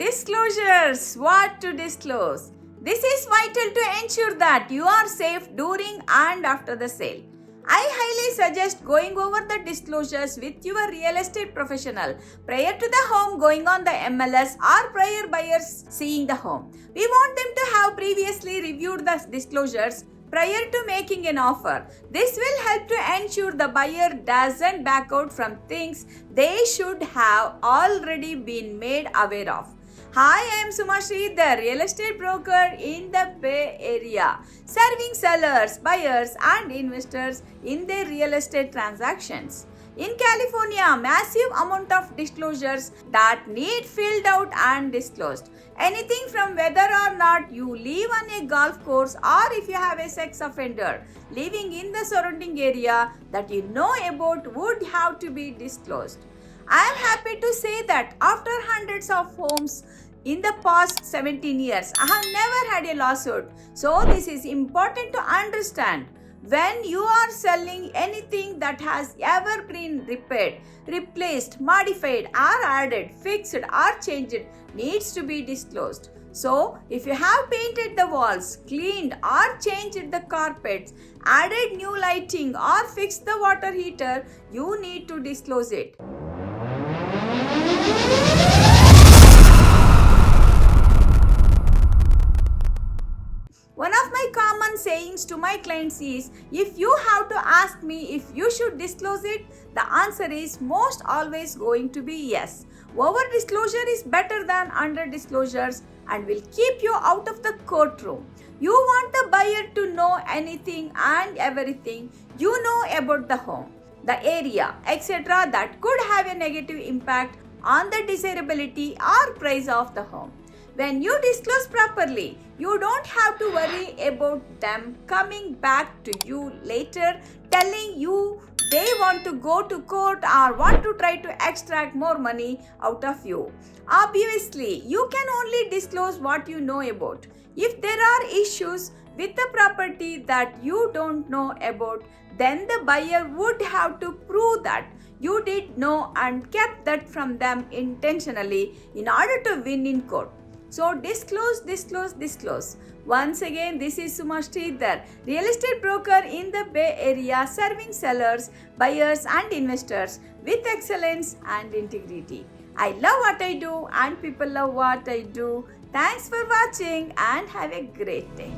Disclosures. What to disclose? This is vital to ensure that you are safe during and after the sale. I highly suggest going over the disclosures with your real estate professional prior to the home going on the MLS or prior buyers seeing the home. We want them to have previously reviewed the disclosures prior to making an offer. This will help to ensure the buyer doesn't back out from things they should have already been made aware of. Hi, I am Suma Sridhar, real estate broker in the Bay Area, serving sellers, buyers and investors in their real estate transactions. In California, massive amount of disclosures that need filled out and disclosed. Anything from whether or not you live on a golf course or if you have a sex offender living in the surrounding area that you know about would have to be disclosed. I am happy to say that after hundreds of homes in the past 17 years, I have never had a lawsuit. So this is important to understand. When you are selling anything that has ever been repaired, replaced, modified or added, fixed or changed needs to be disclosed. So, if you have painted the walls, cleaned or changed the carpets, added new lighting or fixed the water heater, you need to disclose it. One of my common sayings to my clients is, if you have to ask me if you should disclose it, the answer is most always going to be yes. Over disclosure is better than under disclosures and will keep you out of the courtroom. You want the buyer to know anything and everything you know about the home, the area, etc. that could have a negative impact on the desirability or price of the home. When you disclose properly, you don't have to worry about them coming back to you later telling you they want to go to court or want to try to extract more money out of you. Obviously, you can only disclose what you know about. If there are issues with the property that you don't know about, then the buyer would have to prove that you did know and kept that from them intentionally in order to win in court. So disclose. Once again, this is Suma Sridhar, real estate broker in the Bay Area, serving sellers, buyers and investors with excellence and integrity. I love what I do and people love what I do. Thanks for watching and have a great day.